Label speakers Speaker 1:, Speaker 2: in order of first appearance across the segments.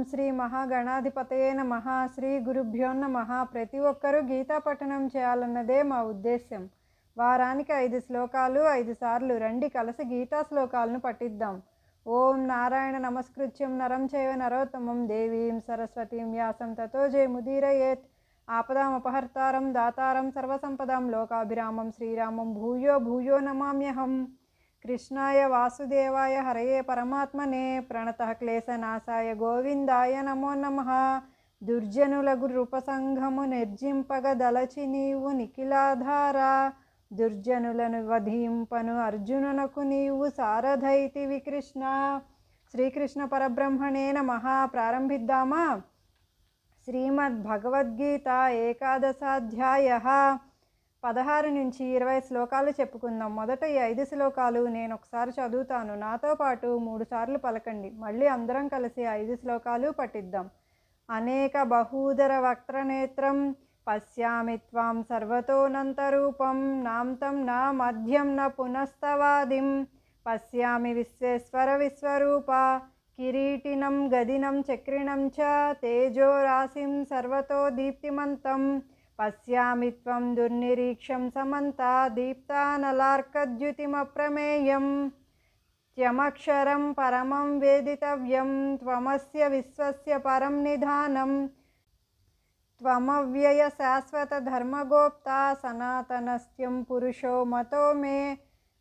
Speaker 1: శ్రీ మహాగణాధిపతయే నమః. శ్రీ గురుభ్యో నమః. ప్రతి ఒక్కరూ గీతా పఠనం చేయాలన్నదే మా ఉద్దేశ్యం. వారానికి 5 శ్లోకాలు 5 సార్లు రండి కలిసి గీతా శ్లోకాలను పఠిద్దాం. ఓం నారాయణ నమస్కృత్యం నరం చైవ నరోత్తమం దేవీం సరస్వతీం వ్యాసం తతో జయముదీరయేత్. ఆపదామపహర్తారం దాతారం సర్వసంపదాం లోకాభిరామం శ్రీరామం భూయో భూయో నమామ్యహం. కృష్ణాయ వాసుదేవాయ హరయే పరమాత్మనే ప్రణతః క్లేశనాశాయ గోవిందాయ నమో నమః. దుర్జనుల గురుపసంఘము నిర్జింపగదలచి నీవు నిఖిలాధారా. దుర్జనులను వధింపను అర్జునునకు నీవు సారథైతివి కృష్ణ. శ్రీకృష్ణ పరబ్రహ్మణే నమః. ప్రారంభిద్దామా? శ్రీమద్భగవద్గీత ఏకాదశాధ్యాయః. 16 నుంచి 20 శ్లోకాలు చెప్పుకుందాం. మొదట ఈ 5 శ్లోకాలు నేను ఒకసారి చదువుతాను, నాతో పాటు 3 సార్లు పలకండి. మళ్ళీ అందరం కలిసి 5 శ్లోకాలు పఠిద్దాం. అనేక బహూదర వక్త్రనేత్రం పశ్యామి త్వాం సర్వతోనంతరూపం నాంతం నా మధ్యం న పునస్తవాదిం పశ్యామి విశ్వేశ్వర విశ్వరూప కిరీటినం గదినం చక్రిణం చ తేజోరాశిం సర్వతో దీప్తిమంతం పశ్యామి త్వం దుర్నిరీక్షం సమంతా దీప్తానలార్కద్యుతిమప్రమేయం త్యమక్షరం పరమం వేదితవ్యం త్వమస్య విశ్వస్య పరం నిధానం త్వమవ్యయ శాశ్వత ధర్మగోప్తా సనాతనస్త్యం పురుషో మతో మే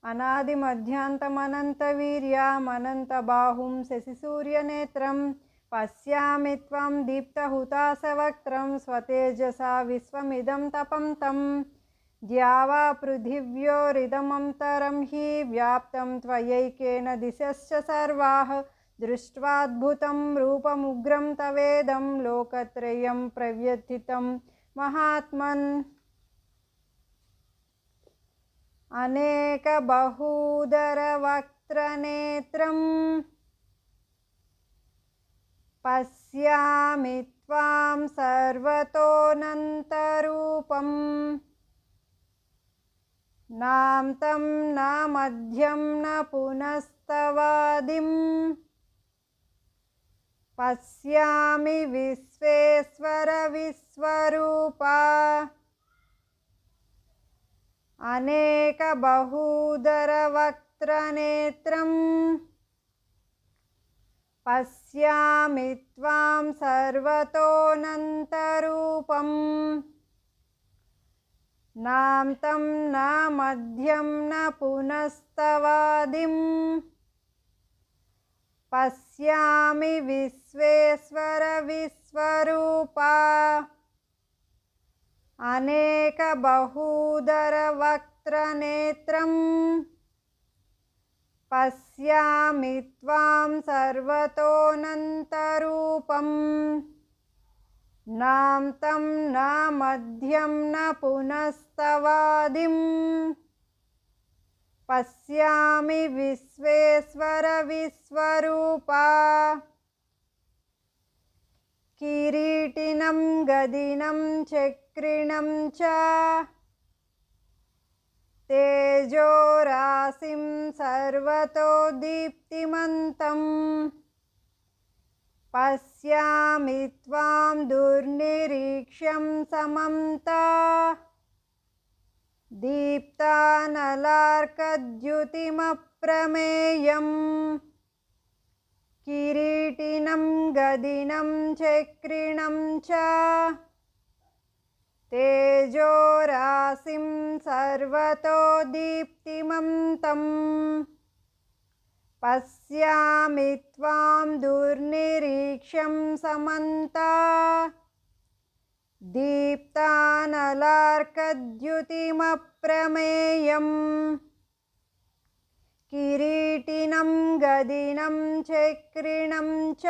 Speaker 1: అనాది మధ్యాంతమనంత వీర్యామనంత బాహుం శశిసూర్యనేత్రం పశ్యామి త్వం దీప్తహుతాశవక్త్రం స్వతేజసా విశ్వమిదం తపంతం ద్యావా పృథివ్యోరిదమంతరం హి వ్యాప్తం త్వయైకేన దిశశ్చ సర్వాః దృష్ట్వాద్భుతం రూపముగ్రం తవేదం లోకత్రయం ప్రవ్యథితం మహాత్మన్. అనేక బహూదర వక్త్రనేత్రం పశ్యామి త్వాం సర్వతోనంతరూపం నాంతం నా మధ్యం న పునస్తవాదిం పశ్యామి విశ్వేశ్వర విశ్వరూప. అనేక బహూదర వక్త్రనేత్రం పశ్యామి త్వాం సర్వతోనంతరూపం నాంతం నా మధ్యం న పునస్తవాదిం పశ్యామి విశ్వేశ్వర విశ్వరూప. అనేక బహూదర వక్త్రనేత్రం పశ్యామి త్వాం సర్వతోనంతరూపం నాంతం నా మధ్యం న పునస్తవాదిం పశ్యామి విశ్వేశ్వర విశ్వరూప. కిరీటినం గదినం చక్రిణం చ తేజోరాశిం సర్వతో దీప్తిమంతం పశ్యామి త్వాం దుర్నిరీక్ష్యం సమంతా దీప్తానలార్కద్యుతిమప్రమేయం కిరీటినం గదినం చక్రిణం చ తేజోరాశిం సర్వతో దీప్తిమంతం పశ్యామి త్వాం దుర్నిరీక్ష్యం సమంతా దీప్తానలార్కద్యుతిమప్రమేయం కిరీటినం గదినం చక్రిణం చ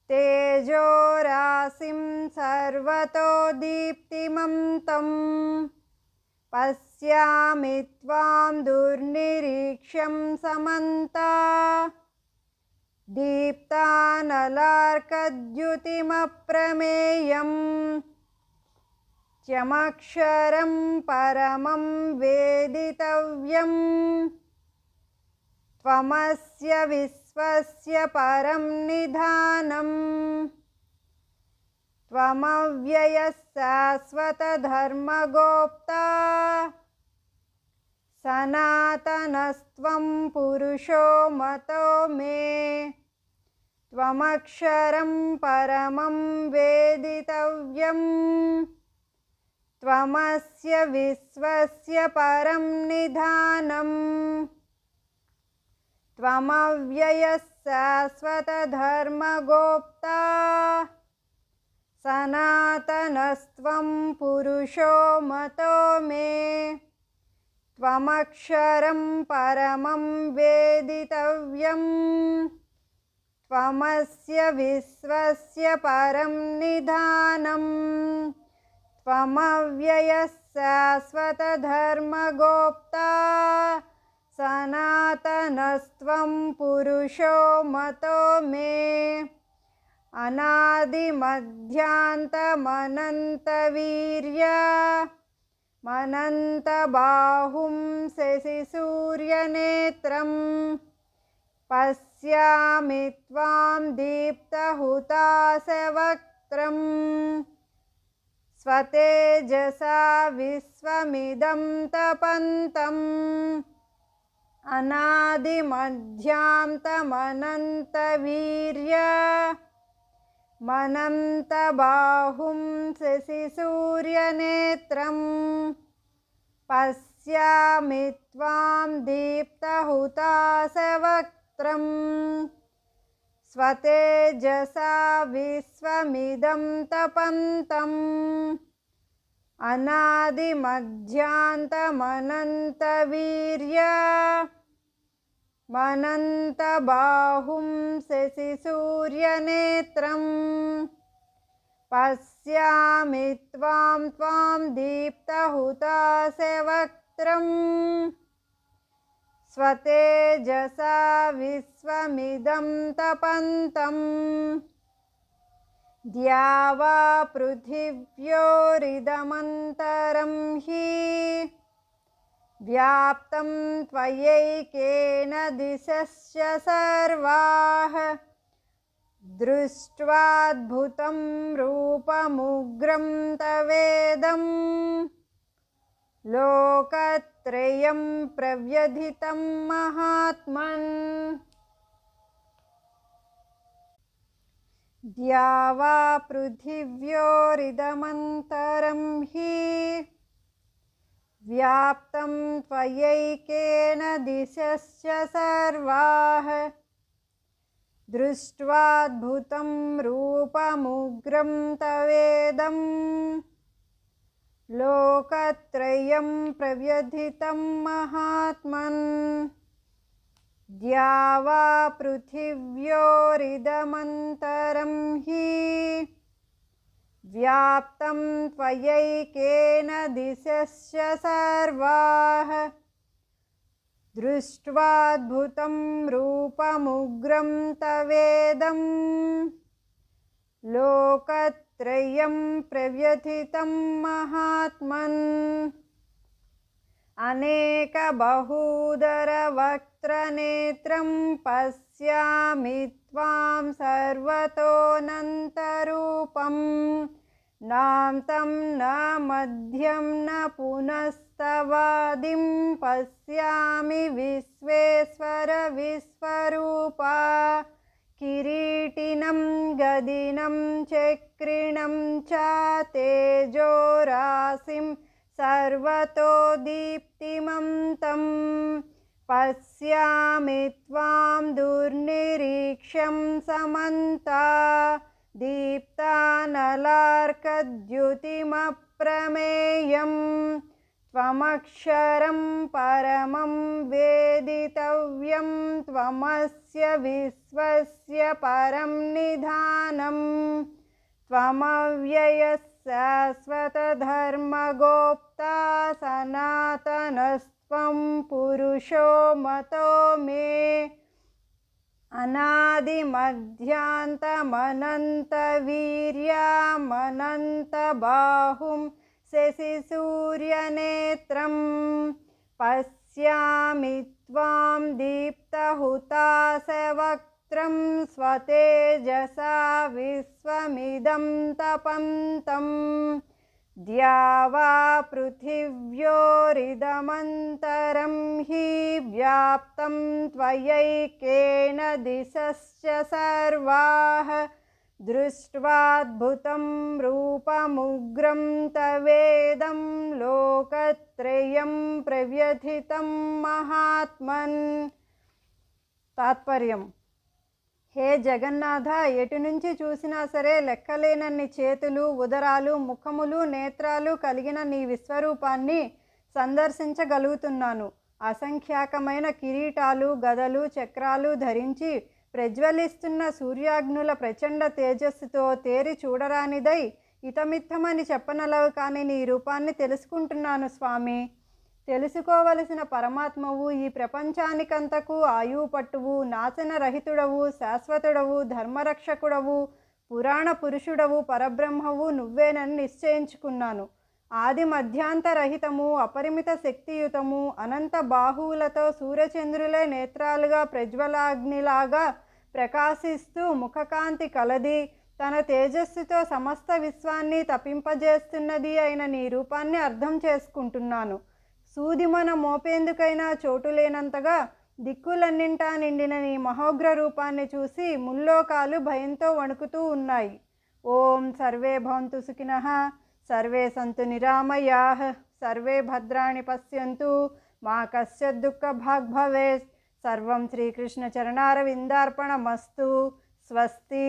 Speaker 1: తేజోరాశిం సర్వతో దీప్తిమంతం పశ్యామి త్వాం దుర్నిరీక్ష్యం సమంతా దీప్తానలార్కద్యుతిమప్రమేయం త్యమక్షరం పరమం వేదితవ్యం త్వమస్య విశ్వ विश्वस्य परं निधानम् त्वमव्ययः शाश्वतधर्मगोप्ता सनातनस्त्वं पुरुषो मतो मे त्वमक्षरं परमं वेदितव्यं त्वमस्य विश्वस्य परं निधानम् त्वमव्ययः शाश्वतधर्मगोप्ता सनातनस्त्वं पुरुषो मतो मे त्वमक्षरं परमं वेदितव्यं त्वमस्य विश्वस्य परं निधानम् त्वमव्ययः शाश्वतधर्मगोप्ता सनातनस्त्वं पुरुषो मतो मे अनादिमध्यान्तमनन्तवीर्यमनन्तबाहुं शशिसूर्यनेत्रं पश्यामि त्वां दीप्तहुताशवक्त्रं स्वतेजसा विश्वमिदं तपन्तम् अनादिमध्यान्तमनन्तवीर्यमनन्तबाहुं शशिसूर्यनेत्रं पश्यामि त्वां दीप्तहुताशवक्त्रं स्वतेजसा विश्वमिदं तपन्तम् अनादिमध्यान्तमनन्तवीर्यमनन्तबाहुं शशिसूर्यनेत्रं पश्यामि त्वां दीप्तहुताशवक्त्रं स्वतेजसा विश्वमिदं तपन्तम् द्यावा पृथिव्योरिदमन्तरं हि व्याप्तं त्वयैकेन दिशश्च सर्वाः दृष्ट्वाद्भुतं रूपमुग्रं तवेदं लोकत्रयं प्रव्यथितं महात्मन् द्यावा पृथिव्योरिदमन्तरं हि व्याप्तं त्वयैकेन दिशश्च सर्वाः दृष्ट्वाद्भुतं रूपमुग्रं तवेदं लोकत्रयं प्रव्यथितं महात्मन् द्यावा पृथिव्योरिदमन्तरं हि व्याप्तं त्वयैकेन दिशश्च सर्वाः दृष्ट्वाद्भुतं रूपमुग्रं तवेदं लोकत्रयं प्रव्यथितं महात्मन् अनेकबहुधरवक्त्रनेत्रं पश्यामि त्वां सर्वतोऽनन्तरूपं नान्तं न मध्यं न पुनस्तवादिं पश्यामि विश्वेश्वर विश्वरूपा किरीटिनं गदिनं चक्रिणं च तेजोराशिं सर्वतो दीप्तिमन्तं पश्यामि त्वां दुर्निरीक्ष्यं समन्ता दीप्तानलार्कद्युतिमप्रमेयं त्वमक्षरं परमं वेदितव्यं त्वमस्य विश्वस्य परं निधानं त्वमव्ययः शाश्वतधर्मगोप्ता सनातनस्त्वं पुरुषो मतो मे अनादिमध्यान्तमनन्तवीर्यमनन्तबाहुं शशिसूर्यनेत्रं पश्यामि पश्यामि त्वां दीप्तहुताशवक्त्रं स्वतेजसा विश्वमिदं तपन्तम् द्यावा पृथिव्योरिदमन्तरं हि व्याप्तं त्वयैकेन दिशश्च सर्वाः दृष्ट्वाद्भुतं रूपमुग्रं तवेदं लोकत्रयं प्रव्यथितं महात्मन्। తాత్పర్యం: హే జగన్నాథ, ఎటు నుంచి చూసినా సరే లెక్కలేనన్ని చేతులు, ఉదరాలు, ముఖములు, నేత్రాలు కలిగిన నీ విశ్వరూపాన్ని సందర్శించగలుగుతున్నాను. అసంఖ్యాకమైన కిరీటాలు, గదలు, చక్రాలు ధరించి ప్రజ్వలిస్తున్న సూర్యాగ్నుల ప్రచండ తేజస్సుతో తేరి చూడరానిదై ఇతమిత్తమని చెప్పనలవు కాని నీ రూపాన్ని తెలుసుకుంటున్నాను స్వామి. తెలుసుకోవలసిన పరమాత్మవు, ఈ ప్రపంచానికంతకు ఆయువు పట్టువు, నాశన రహితుడవు, శాశ్వతుడవు, ధర్మరక్షకుడవు, పురాణ పురుషుడవు, పరబ్రహ్మవు నువ్వేనని నిశ్చయించుకున్నాను. ఆది మధ్యాంతరహితము, అపరిమిత శక్తియుతము, అనంత బాహువులతో సూర్యచంద్రులే నేత్రాలుగా ప్రజ్వలాగ్నిలాగా ప్రకాశిస్తూ ముఖకాంతి కలది, తన తేజస్సుతో సమస్త విశ్వాన్ని తపింపజేస్తున్నది అయిన నీ రూపాన్ని అర్థం చేసుకుంటున్నాను. సూదిమన మోపేందుకైనా చోటు లేనంతగా దిక్కులన్నింటా నిండిన నీ మహోగ్ర రూపాన్ని చూసి ముల్లోకాలు భయంతో వణుకుతూ ఉన్నాయి. ఓం సర్వే భవంతు సుఖినః, సర్వే సంతు నిరామయాః, సర్వే భద్రాణి పశ్యంతు, మా కశ్చిద్ దుఃఖభాగ్ భవేత్. సర్వం శ్రీకృష్ణ చరణారవిందార్పణమస్తు. స్వస్తి.